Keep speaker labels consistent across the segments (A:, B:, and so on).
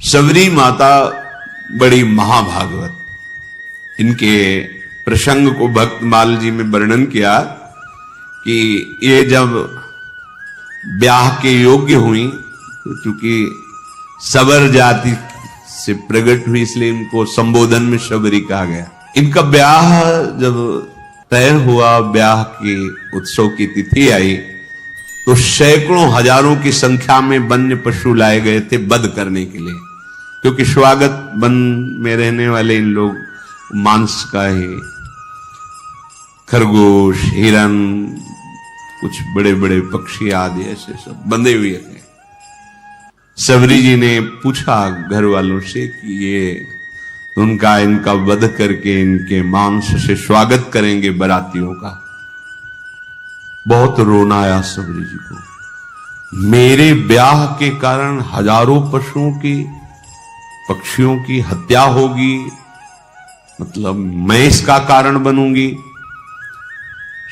A: सबरी माता बड़ी महाभागवत, इनके प्रसंग को भक्तमाल जी में वर्णन किया कि ये जब ब्याह के योग्य हुई तो चूंकि सबर जाति से प्रकट हुई इसलिए इनको संबोधन में शबरी कहा गया। इनका ब्याह जब तय हुआ, ब्याह के उत्सव की तिथि आई तो सैकड़ों हजारों की संख्या में वन्य पशु लाए गए थे वध करने के लिए, क्योंकि स्वागत वन में रहने वाले इन लोग मांस का ही, खरगोश, हिरन, कुछ बड़े बड़े पक्षी आदि ऐसे सब बंधे हुए थे। सबरी जी ने पूछा घर वालों से कि ये इनका वध करके इनके मांस से स्वागत करेंगे बरातियों का। बहुत रोना आया सबरी जी को। मेरे ब्याह के कारण हजारों पशुओं की, पक्षियों की हत्या होगी, मतलब मैं इसका कारण बनूंगी।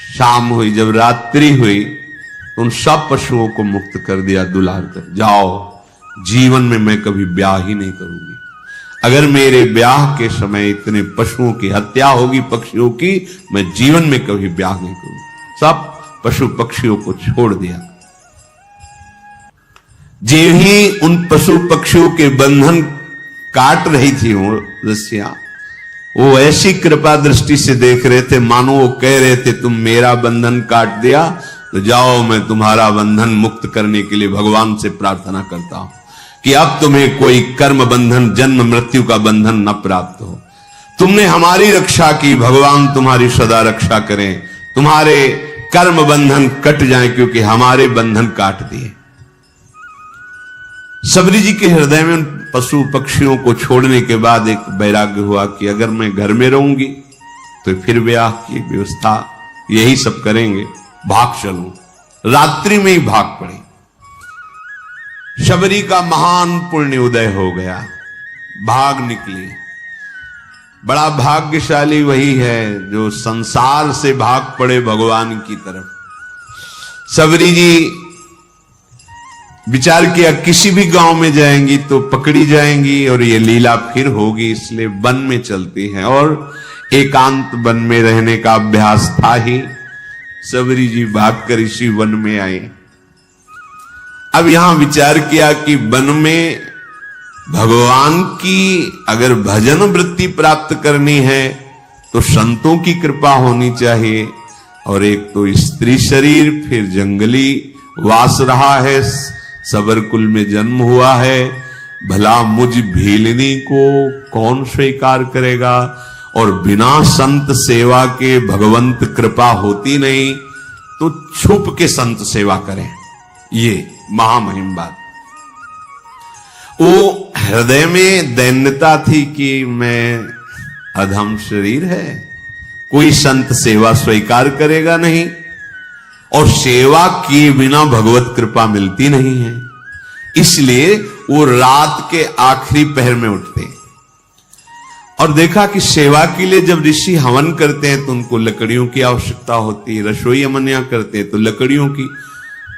A: शाम हुई, जब रात्रि हुई तो उन सब पशुओं को मुक्त कर दिया दुलार कर, जाओ, जीवन में मैं कभी ब्याह ही नहीं करूंगी। अगर मेरे ब्याह के समय इतने पशुओं की हत्या होगी, पक्षियों की, मैं जीवन में कभी ब्याह नहीं करूंगी। सब पशु पक्षियों को छोड़ दिया। जे ही उन पशु पक्षियों के बंधन काट रही थी वो रस्सियां, वो ऐसी कृपा दृष्टि से देख रहे थे मानो वो कह रहे थे तुम मेरा बंधन काट दिया तो जाओ, मैं तुम्हारा बंधन मुक्त करने के लिए भगवान से प्रार्थना करता हूं कि अब तुम्हें कोई कर्म बंधन, जन्म मृत्यु का बंधन न प्राप्त हो। तुमने हमारी रक्षा की, भगवान तुम्हारी सदा रक्षा करें, तुम्हारे कर्म बंधन कट जाएं क्योंकि हमारे बंधन काट दिए। सबरी जी के हृदय में पशु पक्षियों को छोड़ने के बाद एक वैराग्य हुआ कि अगर मैं घर में रहूंगी तो फिर ब्याह की व्यवस्था यही सब करेंगे, भाग चलूं। रात्रि में ही भाग पड़ी। शबरी का महान पुण्य उदय हो गया, भाग निकली। बड़ा भाग्यशाली वही है जो संसार से भाग पड़े भगवान की तरफ। सबरी जी विचार किया किसी भी गांव में जाएंगी तो पकड़ी जाएंगी और ये लीला फिर होगी, इसलिए वन में चलती हैं। और एकांत वन में रहने का अभ्यास था ही। सबरी जी भागकर इसी वन में आए। अब यहां विचार किया कि वन में भगवान की अगर भजन वृत्ति प्राप्त करनी है तो संतों की कृपा होनी चाहिए, और एक तो स्त्री शरीर, फिर जंगली वास रहा है, सबर कुल में जन्म हुआ है, भला मुझ भीलनी को कौन स्वीकार करेगा, और बिना संत सेवा के भगवंत कृपा होती नहीं, तो छुप के संत सेवा करें। ये महामहिम बात। वो हृदय में दैन्यता थी कि मैं अधम शरीर है, कोई संत सेवा स्वीकार करेगा नहीं, और सेवा किए बिना भगवत कृपा मिलती नहीं है। इसलिए वो रात के आखिरी पहर में उठते और देखा कि सेवा के लिए जब ऋषि हवन करते हैं तो उनको लकड़ियों की आवश्यकता होती है, रसोई अमनिया करते हैं तो लकड़ियों की।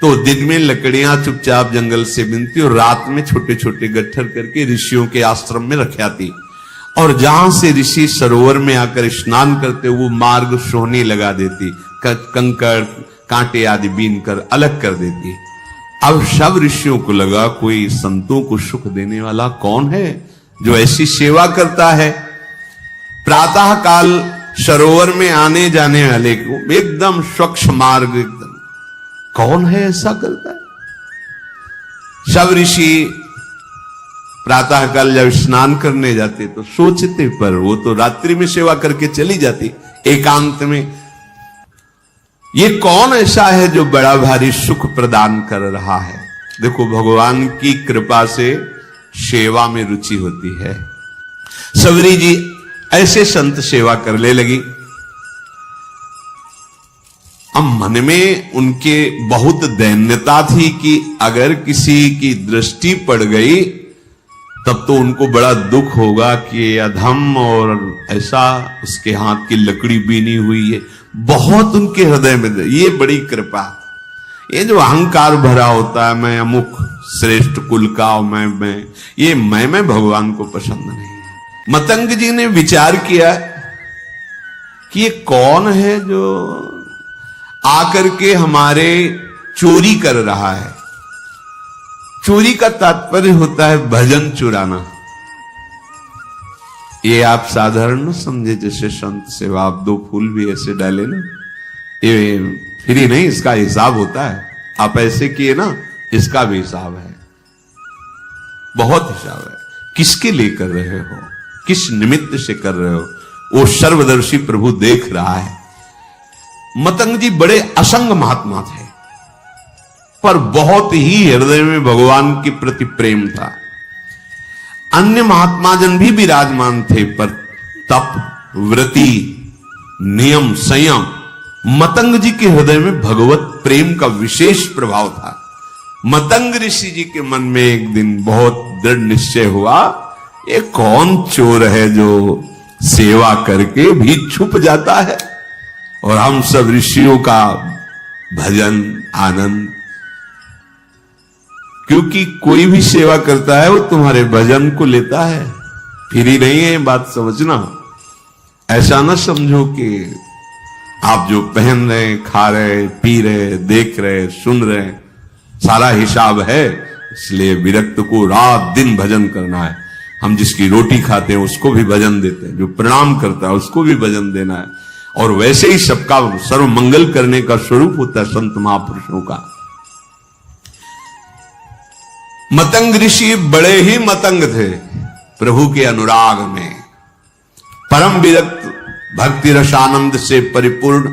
A: तो दिन में लकड़ियां चुपचाप जंगल से बिनती और रात में छोटे छोटे गट्ठर करके ऋषियों के आश्रम में रख आती, और जहां से ऋषि सरोवर में आकर स्नान करते वो मार्ग सोहनी लगा देती, कंकड़ कांटे आदि बीन कर अलग कर देती। अब सब ऋषियों को लगा कोई संतों को सुख देने वाला कौन है जो ऐसी सेवा करता है। प्रातः काल सरोवर में आने जाने वाले को एकदम स्वच्छ मार्ग, एकदम कौन है ऐसा करता है। सब ऋषि प्रातः काल जब स्नान करने जाते तो सोचते, पर वो तो रात्रि में सेवा करके चली जाती एकांत में। ये कौन ऐसा है जो बड़ा भारी सुख प्रदान कर रहा है। देखो भगवान की कृपा से सेवा में रुचि होती है। सबरी जी ऐसे संत सेवा करने लगी। अब मन में उनके बहुत दैन्यता थी कि अगर किसी की दृष्टि पड़ गई तब तो उनको बड़ा दुख होगा कि अधम और ऐसा उसके हाथ की लकड़ी बीनी हुई है। बहुत उनके हृदय में ये बड़ी कृपा। ये जो अहंकार भरा होता है, मैं अमुक श्रेष्ठ कुल का और मैं ये मैं भगवान को पसंद नहीं है। मतंग जी ने विचार किया कि ये कौन है जो आकर के हमारे चोरी कर रहा है। चोरी का तात्पर्य होता है भजन चुराना। ये आप साधारण न समझे जैसे संत सेवा आप 2 फूल भी ऐसे डाले ना, ये फ्री नहीं, इसका हिसाब होता है। आप ऐसे किए ना, इसका भी हिसाब है, बहुत हिसाब है। किसके लिए कर रहे हो, किस निमित्त से कर रहे हो, वो सर्वदर्शी प्रभु देख रहा है। मतंग जी बड़े असंग महात्मा थे, पर बहुत ही हृदय में भगवान के प्रति प्रेम था। अन्य महात्मा जन भी विराजमान थे, पर तप, व्रति, नियम, संयम, मतंग जी के हृदय में भगवत प्रेम का विशेष प्रभाव था। मतंग ऋषि जी के मन में एक दिन बहुत दृढ़ निश्चय हुआ, ये कौन चोर है जो सेवा करके भी छुप जाता है और हम सब ऋषियों का भजन आनंद। क्योंकि कोई भी सेवा करता है वो तुम्हारे भजन को लेता है, फिर ही नहीं है, बात समझना। ऐसा ना समझो कि आप जो पहन रहे, खा रहे, पी रहे, देख रहे, सुन रहे, सारा हिसाब है, इसलिए विरक्त को रात दिन भजन करना है। हम जिसकी रोटी खाते हैं उसको भी भजन देते हैं, जो प्रणाम करता है उसको भी भजन देना है। और वैसे ही सबका सर्व मंगल करने का स्वरूप होता है संत महापुरुषों का। मतंग ऋषि बड़े ही मतंग थे प्रभु के अनुराग में, परम विरक्त, भक्ति रसानंद से परिपूर्ण।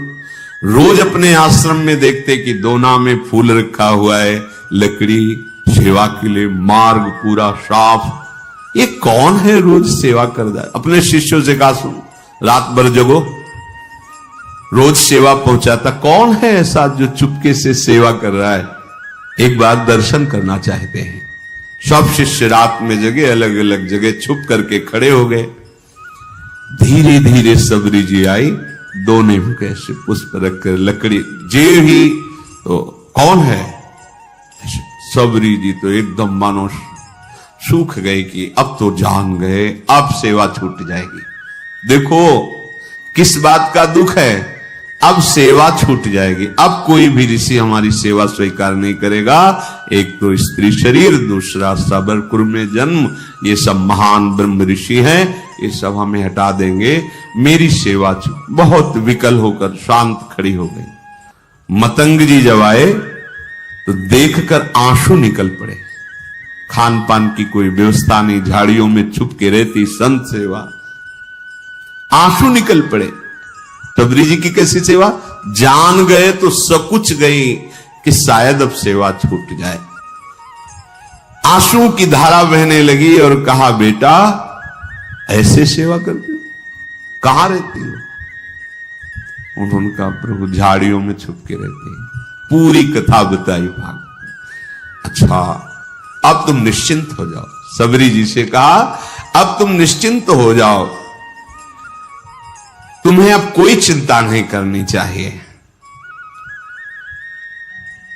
A: रोज अपने आश्रम में देखते कि दोना में फूल रखा हुआ है, लकड़ी, सेवा के लिए मार्ग पूरा साफ। ये कौन है रोज सेवा कर रहा है? अपने शिष्यों से कहा, सुन, रात भर जगो, रोज सेवा पहुंचाता। कौन है ऐसा जो चुपके से सेवा कर रहा है? एक बार दर्शन करना चाहते हैं। सब शिष्य रात में जगह, अलग अलग जगह छुप करके खड़े हो गए। धीरे धीरे सबरी जी आई, दोने में कैसे पुष्प रखकर लकड़ी जे ही, तो कौन है? सबरी जी तो एकदम मानो सूख गए कि अब तो जान गए, अब सेवा छूट जाएगी। देखो किस बात का दुख है, अब सेवा छूट जाएगी। अब कोई भी ऋषि हमारी सेवा स्वीकार नहीं करेगा। एक तो स्त्री शरीर, दूसरा सबरपुर में जन्म, ये सब महान ब्रह्म ऋषि हैं, ये सब हमें हटा देंगे, मेरी सेवा छूट। बहुत विकल होकर शांत खड़ी हो गई। मतंग जी जब आए तो देखकर आंसू निकल पड़े। खान पान की कोई व्यवस्था नहीं, झाड़ियों में छुप के रहती संत सेवा, आंसू निकल पड़े। सबरी जी की कैसी सेवा? जान गए तो सकुच गई कि शायद अब सेवा छूट जाए। आंसू की धारा बहने लगी और कहा, बेटा ऐसे सेवा करती हो, कहां रहती हो? उन्होंने कहा, प्रभु झाड़ियों में छुप के रहते हैं। पूरी कथा बताई भाग। अच्छा, अब तुम निश्चिंत हो जाओ। सबरी जी से कहा, अब तुम निश्चिंत हो जाओ, तुम्हें अब कोई चिंता नहीं करनी चाहिए।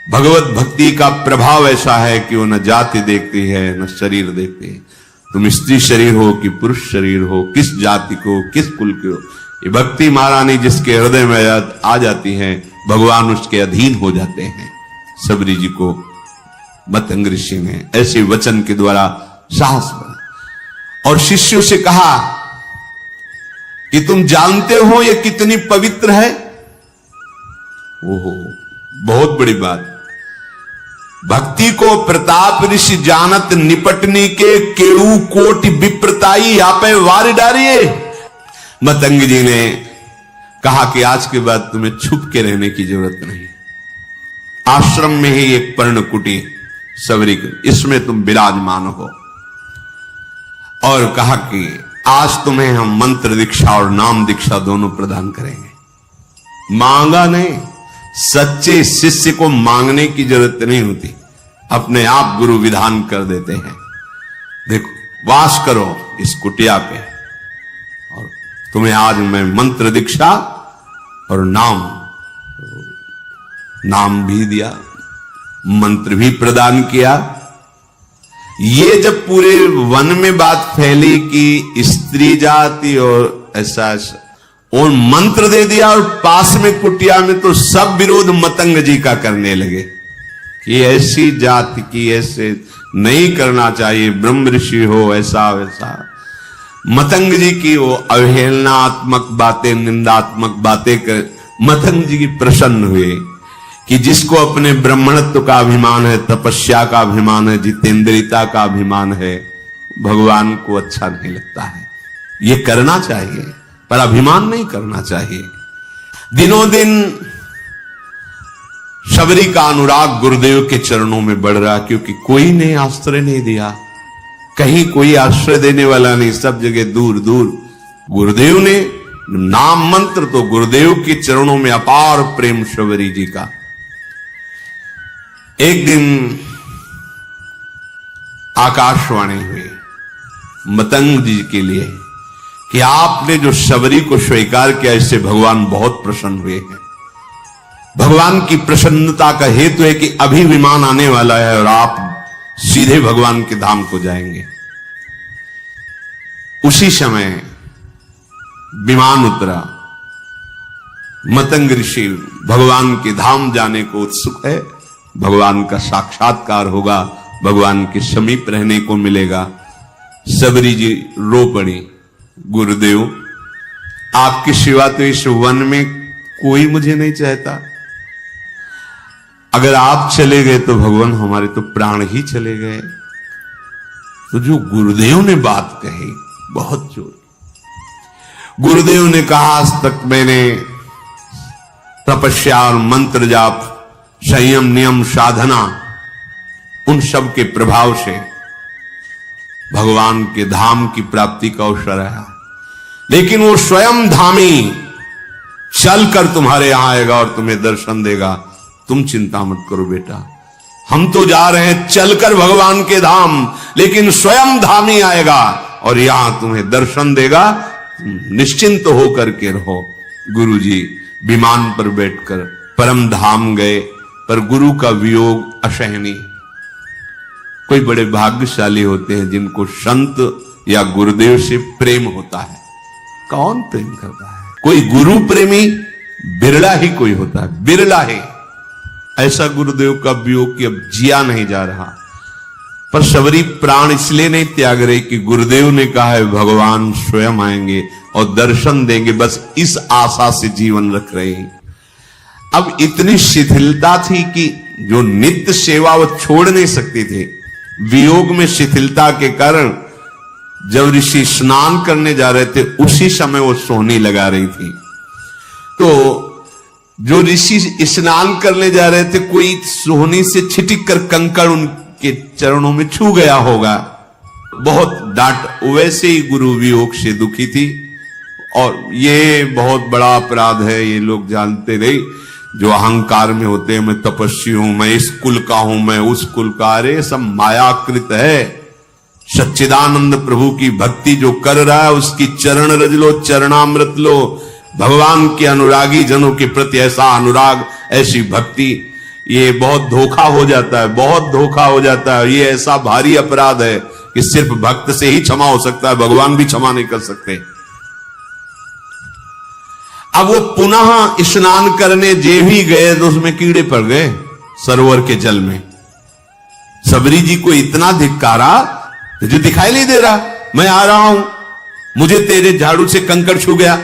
A: भगवत भक्ति का प्रभाव ऐसा है कि वो न जाति देखती है न शरीर देखती है। तुम स्त्री शरीर हो कि पुरुष शरीर हो, किस जाति को, किस कुल के हो, ये भक्ति महारानी जिसके हृदय में आ जाती है, भगवान उसके अधीन हो जाते हैं। सबरी जी को मतंग ऋषि ने ऐसे वचन के द्वारा साहस बना और शिष्यों से कहा कि तुम जानते हो ये कितनी पवित्र है। ओहो, बहुत बड़ी बात। भक्ति को प्रताप ऋषि जानत, निपटने के केऊ कोटि विप्रताई, यहाँ पे वार डालिए। मतंग जी ने कहा कि आज के बाद तुम्हें छुप के रहने की जरूरत नहीं। आश्रम में ही एक पर्ण कुटी सबरी, इसमें तुम विराजमान हो। और कहा कि आज तुम्हें हम मंत्र दीक्षा और नाम दीक्षा दोनों प्रदान करेंगे। मांगा नहीं, सच्चे शिष्य को मांगने की जरूरत नहीं होती, अपने आप गुरु विधान कर देते हैं। देखो, वास करो इस कुटिया पे, और तुम्हें आज मैं मंत्र दीक्षा और नाम भी दिया, मंत्र भी प्रदान किया, ये जब पूरे वन में बात फैली कि स्त्री जाति और ऐसा और मंत्र दे दिया और पास में कुटिया में, तो सब विरोध मतंग जी का करने लगे कि ऐसी जाति की ऐसे नहीं करना चाहिए, ब्रह्म ऋषि हो ऐसा वैसा। मतंग जी की वो अवहेलनात्मक बातें, निंदात्मक बातें कर मतंग जी की प्रसन्न हुए कि जिसको अपने ब्राह्मणत्व का अभिमान है, तपस्या का अभिमान है, जितेंद्रियता का अभिमान है, भगवान को अच्छा नहीं लगता है। ये करना चाहिए पर अभिमान नहीं करना चाहिए। दिनों दिन शबरी का अनुराग गुरुदेव के चरणों में बढ़ रहा, क्योंकि कोई ने आश्रय नहीं दिया, कहीं कोई आश्रय देने वाला नहीं, सब जगह दूर दूर। गुरुदेव ने नाम मंत्र तो गुरुदेव के चरणों में अपार प्रेम शबरी जी का। एक दिन आकाशवाणी हुई मतंग जी के लिए कि आपने जो शबरी को स्वीकार किया, इससे भगवान बहुत प्रसन्न हुए हैं। भगवान की प्रसन्नता का हेतु है कि अभी विमान आने वाला है और आप सीधे भगवान के धाम को जाएंगे। उसी समय विमान उतरा, मतंग ऋषि भगवान के धाम जाने को उत्सुक है, भगवान का साक्षात्कार होगा, भगवान के समीप रहने को मिलेगा। शबरी जी रो पड़ी, गुरुदेव आपकी सिवा तो इस वन में कोई मुझे नहीं चाहता, अगर आप चले गए तो भगवान हमारे तो प्राण ही चले गए। तो जो गुरुदेव ने बात कही बहुत जोर, गुरुदेव ने कहा आज तक मैंने तपस्या और मंत्र जाप, संयम नियम साधना, उन सब के प्रभाव से भगवान के धाम की प्राप्ति का अवसर है, लेकिन वो स्वयं धामी चलकर तुम्हारे यहां आएगा और तुम्हें दर्शन देगा। तुम चिंता मत करो बेटा, हम तो जा रहे हैं चलकर भगवान के धाम, लेकिन स्वयं धामी आएगा और यहां तुम्हें दर्शन देगा, निश्चिंत होकर के रहो। गुरुजी विमान पर बैठकर परम धाम गए, पर गुरु का वियोग असहनीय। कोई बड़े भाग्यशाली होते हैं जिनको संत या गुरुदेव से प्रेम होता है। कौन प्रेम करता है? कोई गुरु प्रेमी बिरला ही कोई होता है, बिरला ही। ऐसा गुरुदेव का वियोग कि अब जिया नहीं जा रहा। पर शबरी प्राण इसलिए नहीं त्याग रही कि गुरुदेव ने कहा है भगवान स्वयं आएंगे और दर्शन देंगे, बस इस आशा से जीवन रख रहे हैं। अब इतनी शिथिलता थी कि जो नित्य सेवा वो छोड़ नहीं सकती थी। वियोग में शिथिलता के कारण जब ऋषि स्नान करने जा रहे थे, उसी समय वो सोहनी लगा रही थी। तो जो ऋषि स्नान करने जा रहे थे, कोई सोहनी से छिटिक कर कंकड़ उनके चरणों में छू गया होगा, बहुत डांट। वैसे ही गुरु वियोग से दुखी थी। और ये बहुत बड़ा अपराध है, ये लोग जानते नहीं, जो अहंकार में होते हैं, मैं तपस्वी हूं, मैं इस कुल का हूं, मैं उस कुल का। अरे सब मायाकृत है। सच्चिदानंद प्रभु की भक्ति जो कर रहा है, उसकी चरण रज लो, चरणामृत लो। भगवान के अनुरागी जनों के प्रति ऐसा अनुराग, ऐसी भक्ति, ये बहुत धोखा हो जाता है, बहुत धोखा हो जाता है। ये ऐसा भारी अपराध है कि सिर्फ भक्त से ही क्षमा हो सकता है, भगवान भी क्षमा नहीं कर सकते। अब वो पुनः स्नान करने जे भी गए तो उसमें कीड़े पड़ गए सरोवर के जल में। शबरी जी को इतना धिक्कारा, तुझे दिखाई नहीं दे रहा, मैं आ रहा हूं, मुझे तेरे झाड़ू से कंकड़ छू गया।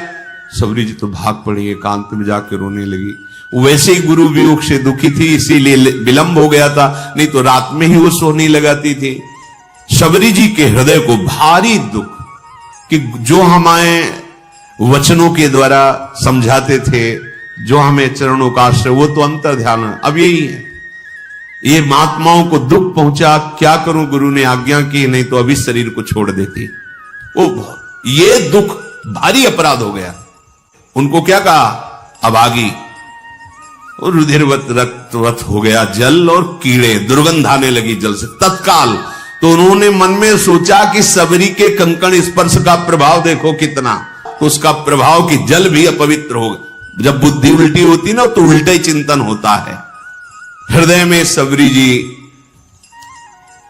A: शबरी जी तो भाग पड़ी, एकांत में जाकर रोने लगी। वैसे ही गुरु वियोग से दुखी थी, इसीलिए विलंब हो गया था, नहीं तो रात में ही वो सोहनी लगाती थी। शबरी जी के हृदय को भारी दुख कि जो हमें वचनों के द्वारा समझाते थे, जो हमें चरणों का आश्रय, वो तो अंतर ध्यान है। अब यही है, ये महात्माओं को दुख पहुंचा, क्या करूं, गुरु ने आज्ञा की, नहीं तो अभी शरीर को छोड़ देती। ओ ये दुख भारी अपराध हो गया। उनको क्या कहा, अभागी, और रुधिरवत रक्तवत हो गया जल, और कीड़े, दुर्गंध आने लगी जल से तत्काल। तो उन्होंने मन में सोचा कि शबरी के कंकण स्पर्श का प्रभाव देखो कितना, तो उसका प्रभाव कि जल भी अपवित्र होगा। जब बुद्धि उल्टी होती ना, तो उल्टा ही चिंतन होता है। हृदय में शबरी जी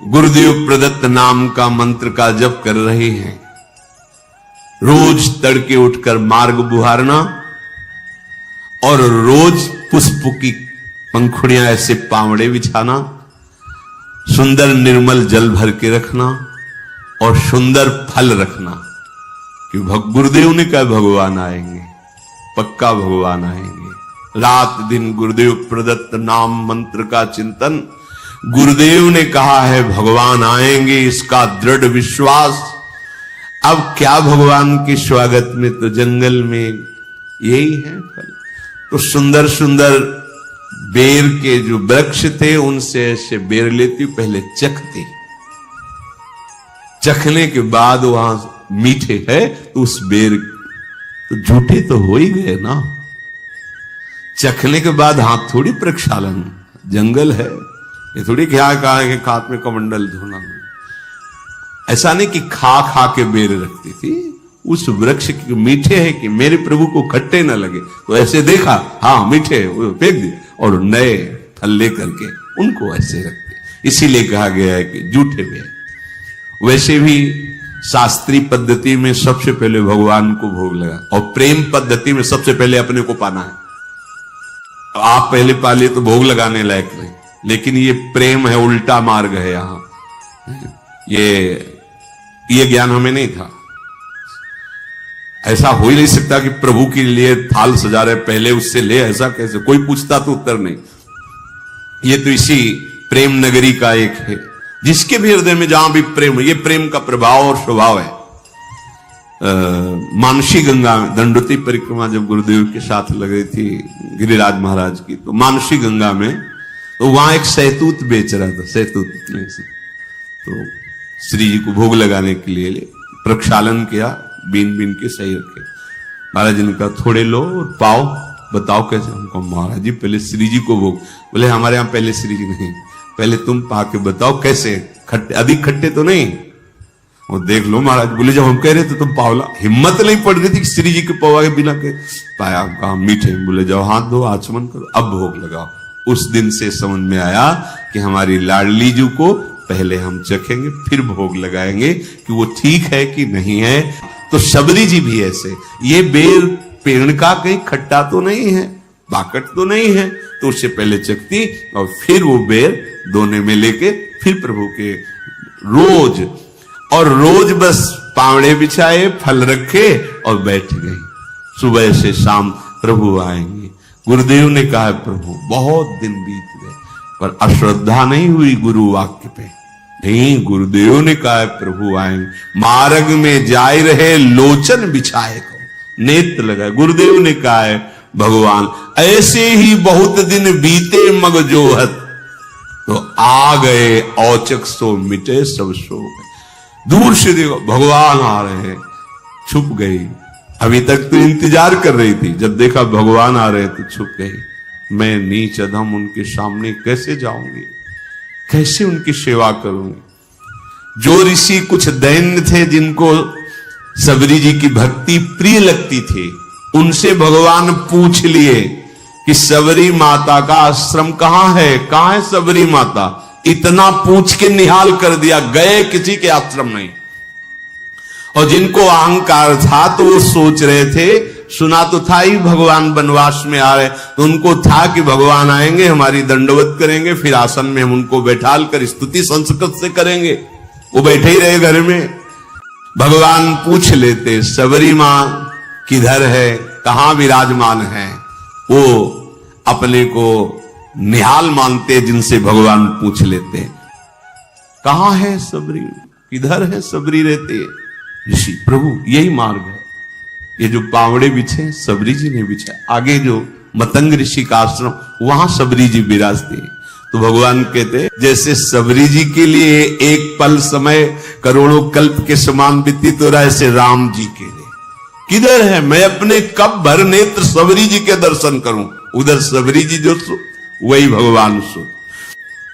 A: गुरुदेव प्रदत्त नाम का मंत्र का जप कर रहे हैं। रोज तड़के उठकर मार्ग बुहारना और रोज पुष्प की पंखुड़ियां ऐसे पावड़े बिछाना, सुंदर निर्मल जल भर के रखना और सुंदर फल रखना। कि गुरुदेव ने कहा भगवान आएंगे, पक्का भगवान आएंगे। रात दिन गुरुदेव प्रदत्त नाम मंत्र का चिंतन, गुरुदेव ने कहा है भगवान आएंगे, इसका दृढ़ विश्वास। अब क्या भगवान के स्वागत में तो जंगल में यही है फल। तो सुंदर सुंदर बेर के जो वृक्ष थे उनसे ऐसे बेर लेती, पहले चखती, चखने के बाद वहां मीठे है तो उस बेर तो झूठे तो हो ही गए ना। चखने के बाद हाथ थोड़ी प्रक्षालन, जंगल है ये थोड़ी क्या कहा है कि हाथ में कमंडल धोना। ऐसा नहीं कि खा खा के बेर रखती थी, उस वृक्ष के मीठे है कि मेरे प्रभु को खट्टे न लगे तो ऐसे देखा, हाँ मीठे, फेंक दिए और नए फल लेकर के उनको ऐसे रखते। इसीलिए कहा गया है कि झूठे बेर। वैसे भी शास्त्रीय पद्धति में सबसे पहले भगवान को भोग लगा और प्रेम पद्धति में सबसे पहले अपने को पाना है। आप पहले पा लिए तो भोग लगाने लायक नहीं, लेकिन ये प्रेम है, उल्टा मार्ग है। यहां ये ज्ञान हमें नहीं था। ऐसा हो ही नहीं सकता कि प्रभु के लिए थाल सजा रहे पहले उससे ले, ऐसा कैसे? कोई पूछता तो उत्तर नहीं। ये तो इसी प्रेम नगरी का एक है, जिसके भी हृदय में जहां भी प्रेम, ये प्रेम का प्रभाव और स्वभाव है। मानसी गंगा में दंडोती परिक्रमा जब गुरुदेव के साथ लग रही थी गिरिराज महाराज की, तो मानसी गंगा में तो वहां एक सहतूत बेच रहा था, सहतूत नहीं से, तो श्री जी को भोग लगाने के लिए प्रक्षालन किया, बीन बीन के सही रखे। महाराज जी ने कहा थोड़े लो और पाओ, बताओ कैसे? हमको महाराज जी पहले श्री जी को भोग। बोले हमारे यहां पहले श्री जी नहीं, पहले तुम पा के बताओ कैसे, खट्टे अधिक खट्टे तो नहीं? वो देख लो महाराज। बोले जब हम कह रहे थे तुम पावला, हिम्मत नहीं पड़ रही थी कि श्री जी के पवा के बिना के पाया। कहा मीठे। बोले जाओ हाथ धो, आचमन करो, अब भोग लगाओ। उस दिन से समझ में आया कि हमारी लाडली जी को पहले हम चखेंगे फिर भोग लगाएंगे कि वो ठीक है कि नहीं है। तो शबरी जी भी ऐसे, ये बेर पेड़ का कहीं खट्टा तो नहीं है, बाकट तो नहीं है, तो उससे पहले चखती और फिर वो बेर दोने में लेके फिर प्रभु के रोज बस पावड़े बिछाए, फल रखे और बैठ गई। सुबह से शाम प्रभु आएंगे। गुरुदेव ने कहा प्रभु बहुत दिन बीत गए पर अश्रद्धा नहीं हुई गुरु वाक्य पे। नहीं, गुरुदेव ने कहा प्रभु आएंगे। मार्ग में जाए रहे लोचन बिछाए को, नेत्र लगाए। गुरुदेव ने कहा है भगवान ऐसे ही बहुत दिन बीते मग जोहत, तो आ गए औचक सो मिटे सब सो गए। दूर से देखो भगवान आ रहे हैं, छुप गई। अभी तक तो इंतजार कर रही थी, जब देखा भगवान आ रहे तो छुप गई। मैं नीच अधम उनके सामने कैसे जाऊंगी, कैसे उनकी सेवा करूंगी? जो ऋषि कुछ दैन्य थे जिनको सबरी जी की भक्ति प्रिय लगती थी, उनसे भगवान पूछ लिए कि सबरी माता का आश्रम कहां है, कहां है सबरी माता? इतना पूछ के निहाल कर दिया, गए किसी के आश्रम नहीं। और जिनको अहंकार था तो वो सोच रहे थे, सुना तो था ही भगवान वनवास में आ रहे, तो उनको था कि भगवान आएंगे, हमारी दंडवत करेंगे, फिर आसन में हम उनको बैठाल कर स्तुति संस्कृत से करेंगे। वो बैठे ही रहे घर में। भगवान पूछ लेते सबरी मां किधर है, कहां विराजमान है। वो अपने को निहाल मानते, जिनसे भगवान पूछ लेते कहां है सबरी, किधर है सबरी रहते ऋषि। प्रभु यही मार्ग है, ये जो पावड़े बिछे सबरी जी ने बिछा, आगे जो मतंग ऋषि का आश्रम वहां सबरी जी विराजते। तो भगवान कहते जैसे सबरी जी के लिए एक पल समय करोड़ों कल्प के समान व्यतीत हो रहा है, ऐसे राम जी के लिए किधर है, मैं अपने कब भर नेत्र सबरी जी के दर्शन करूं। उधर सबरी जी जो सो वही भगवान सो।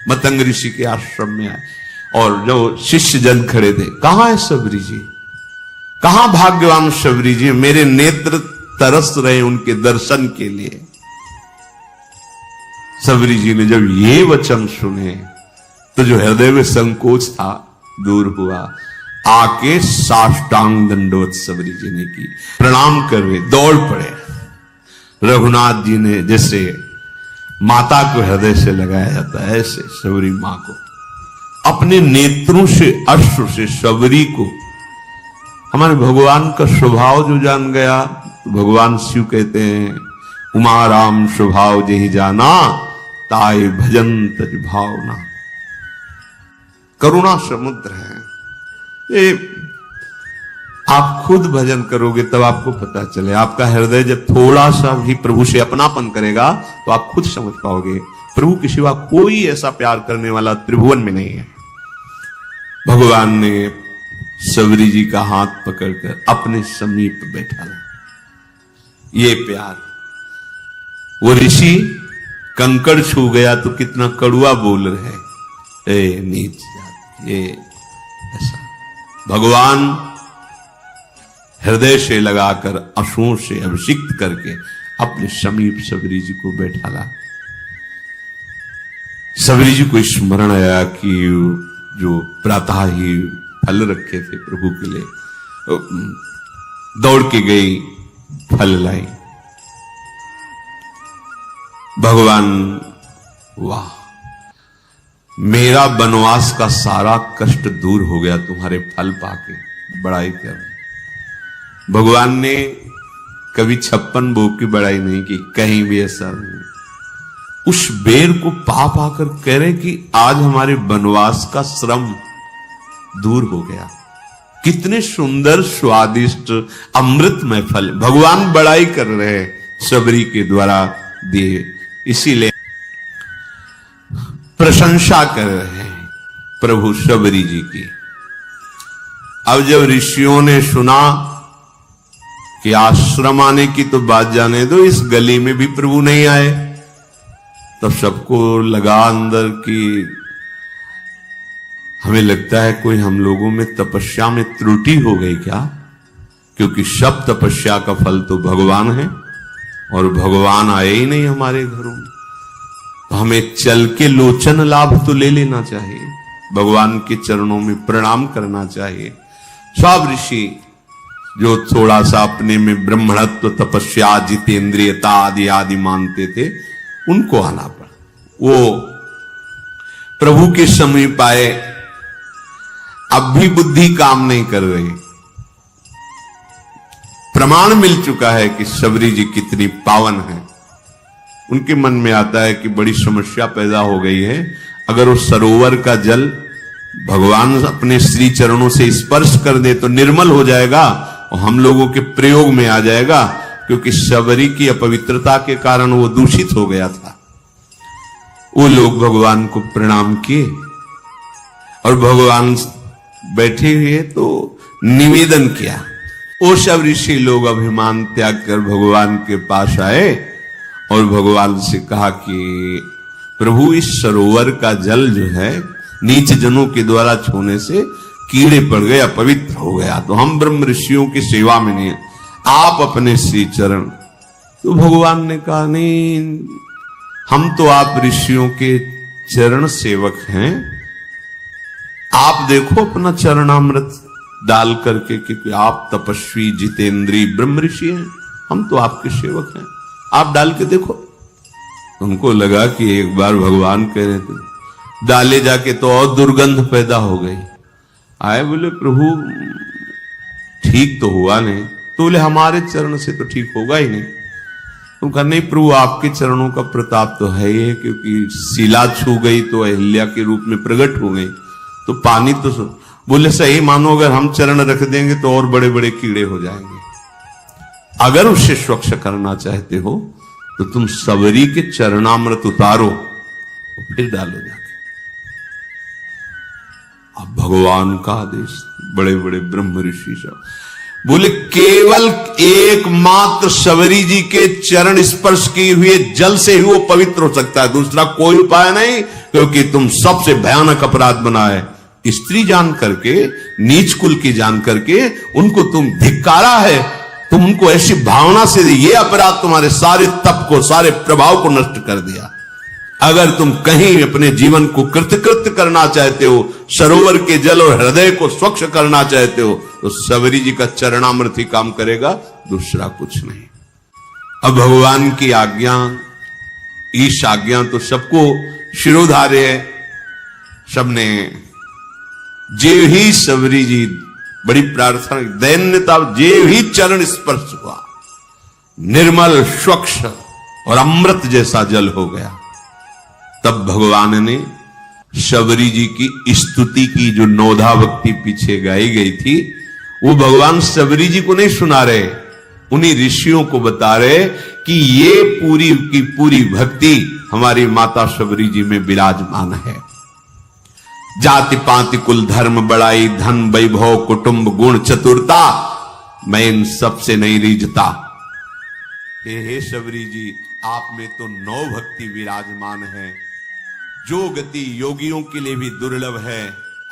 A: मतंग ऋषि के आश्रम में आए और जो शिष्य जन खड़े थे, कहां है सबरी जी, कहां भाग्यवान सबरी जी, मेरे नेत्र तरस रहे उनके दर्शन के लिए। सबरी जी ने जब ये वचन सुने तो जो हृदय में संकोच था दूर हुआ। आके साष्टांग दंडवत सबरी जी ने की, प्रणाम कर रहे, दौड़ पड़े। रघुनाथ जी ने जैसे माता को हृदय से लगाया जाता है, ऐसे सबरी मां को अपने नेत्रों से, अश्रु से सबरी को, हमारे भगवान का स्वभाव जो जान गया, भगवान शिव कहते हैं उमा राम स्वभाव जेहि जाना, ताय भजन तज भावना। करुणा समुद्र है ये, आप खुद भजन करोगे तब आपको पता चले। आपका हृदय जब थोड़ा सा भी प्रभु से अपनापन करेगा तो आप खुद समझ पाओगे प्रभु के सिवा कोई ऐसा प्यार करने वाला त्रिभुवन में नहीं है। भगवान ने सबरी जी का हाथ पकड़कर अपने समीप बैठा ला। ये प्यार, वो ऋषि कंकड़ छू गया तो कितना कड़ुआ बोल रहे, ए नीच जात, ये ऐसा। भगवान हृदय से लगाकर आंसुओं से अभिषिक्त करके अपने समीप सबरी जी को बैठा ला। सबरी जी को स्मरण आया कि जो प्रातः ही फल रखे थे प्रभु के लिए, दौड़ के गई, फल लाई। भगवान, वाह, मेरा वनवास का सारा कष्ट दूर हो गया तुम्हारे फल पाके, बड़ाई कर। भगवान ने कभी 56 भोग की बड़ाई नहीं की, कहीं भी ऐसा नहीं। उस बेर को पा पाकर कह रहे कि आज हमारे वनवास का श्रम दूर हो गया। कितने सुंदर स्वादिष्ट अमृतमय फल भगवान बड़ाई कर रहे हैं सबरी के द्वारा दिए, इसीलिए प्रशंसा कर रहे हैं प्रभु सबरी जी की। अब जब ऋषियों ने सुना कि आश्रम आने की तो बात जाने दो, इस गली में भी प्रभु नहीं आए, तब सबको लगा अंदर कि हमें लगता है कोई हम लोगों में तपस्या में त्रुटि हो गई क्या, क्योंकि सब तपस्या का फल तो भगवान है और भगवान आए ही नहीं हमारे घरों में। तो हमें चल के लोचन लाभ तो ले लेना चाहिए, भगवान के चरणों में प्रणाम करना चाहिए। सब ऋषि जो थोड़ा सा अपने में ब्रह्मणत्व, तपस्या, जितेंद्रियता आदि आदि मानते थे, उनको आना पड़ा। वो प्रभु के समीप आए, अब भी बुद्धि काम नहीं कर रही। प्रमाण मिल चुका है कि सबरी जी कितनी पावन है। उनके मन में आता है कि बड़ी समस्या पैदा हो गई है, अगर उस सरोवर का जल भगवान अपने श्री चरणों से स्पर्श कर दे तो निर्मल हो जाएगा और हम लोगों के प्रयोग में आ जाएगा, क्योंकि सबरी की अपवित्रता के कारण वो दूषित हो गया था। वो लोग भगवान को प्रणाम किए और भगवान बैठे हुए तो निवेदन किया। वो सब ऋषि लोग अभिमान त्याग कर भगवान के पास आए और भगवान से कहा कि प्रभु, इस सरोवर का जल जो है नीच जनों के द्वारा छूने से कीड़े पड़ गए, अपवित्र हो गया, तो हम ब्रह्म ऋषियों की सेवा में नहीं, आप अपने श्री चरण। तो भगवान ने कहा, नहीं, हम तो आप ऋषियों के चरण सेवक हैं, आप देखो अपना चरणामृत डाल करके, क्योंकि आप तपस्वी जितेंद्री ब्रह्म ऋषि हैं, हम तो आपके सेवक हैं, आप डाल के देखो। उनको लगा कि एक बार भगवान कह रहे थे, डाले जाके तो और दुर्गंध पैदा हो गई। आए, बोले प्रभु ठीक तो हुआ नहीं। तो बोले हमारे चरण से तो ठीक होगा ही नहीं। तुम कहा, नहीं प्रभु, आपके चरणों का प्रताप तो है ही, क्योंकि शिला छू गई तो अहिल्या के रूप में प्रकट हो गई, तो पानी तो बोले सही मानो, अगर हम चरण रख देंगे तो और बड़े बड़े कीड़े हो जाएंगे। अगर उसे स्वच्छ करना चाहते हो तो तुम सबरी के चरणामृत उतारो, तो फिर डालो जाके। अब भगवान का आदेश, बड़े बड़े ब्रह्म ऋषि सब बोले, केवल एकमात्र सबरी जी के चरण स्पर्श किए हुए जल से ही वो पवित्र हो सकता है, दूसरा कोई उपाय नहीं, क्योंकि तुम सबसे भयानक अपराध बनाए, स्त्री जान करके, नीच कुल की जान करके उनको तुम धिक्कारा है, तुम उनको ऐसी भावना से ये अपराध तुम्हारे सारे तप को, सारे प्रभाव को नष्ट कर दिया। अगर तुम कहीं अपने जीवन को कृतकृत्य करना चाहते हो, सरोवर के जल और हृदय को स्वच्छ करना चाहते हो, तो सबरी जी का चरणामृत ही काम करेगा, दूसरा कुछ नहीं। अब भगवान की आज्ञा, ईश आज्ञा तो सबको शिरोधार्य है। सबने जे ही सबरी जी बड़ी प्रार्थना, दैन्यता, जे ही चरण स्पर्श हुआ, निर्मल स्वच्छ और अमृत जैसा जल हो गया। तब भगवान ने शबरी जी की स्तुति की, जो नौधा भक्ति पीछे गाई गई थी, वो भगवान शबरी जी को नहीं सुना रहे, उन्हीं ऋषियों को बता रहे कि ये पूरी की पूरी भक्ति हमारी माता शबरी जी में विराजमान है। जाति पाति कुल धर्म बड़ाई धन वैभव कुटुंब गुण चतुरता, मैं इन सबसे नहीं रीझता। हे शबरी जी, आप में तो 9 भक्ति विराजमान है, जो गति योगियों के लिए भी दुर्लभ है,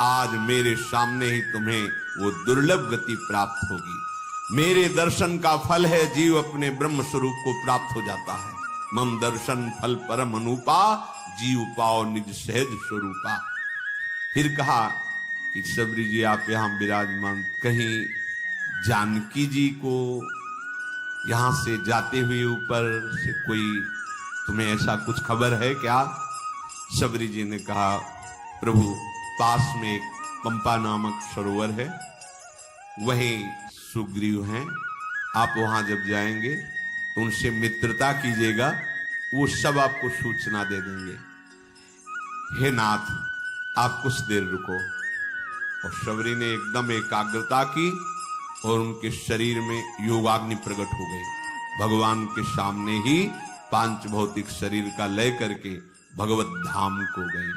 A: आज मेरे सामने ही तुम्हें वो दुर्लभ गति प्राप्त होगी। मेरे दर्शन का फल है जीव अपने ब्रह्म स्वरूप को प्राप्त हो जाता है। मम दर्शन फल परम अनुपा, जीव पाओ निज सहज स्वरूपा। फिर कहा कि शबरी जी आप यहां विराजमान, कहीं जानकी जी को यहां से जाते हुए ऊपर से कोई तुम्हें ऐसा कुछ खबर है क्या? शबरी जी ने कहा, प्रभु पास में एक पंपा नामक सरोवर है, वहीं सुग्रीव हैं, आप वहां जब जाएंगे तो उनसे मित्रता कीजिएगा, वो सब आपको सूचना दे देंगे। हे नाथ, आप कुछ देर रुको। और शबरी ने एकदम एकाग्रता की और उनके शरीर में योगाग्नि प्रकट हो गई। भगवान के सामने ही पांच भौतिक शरीर का लय करके भगवत धाम को गई।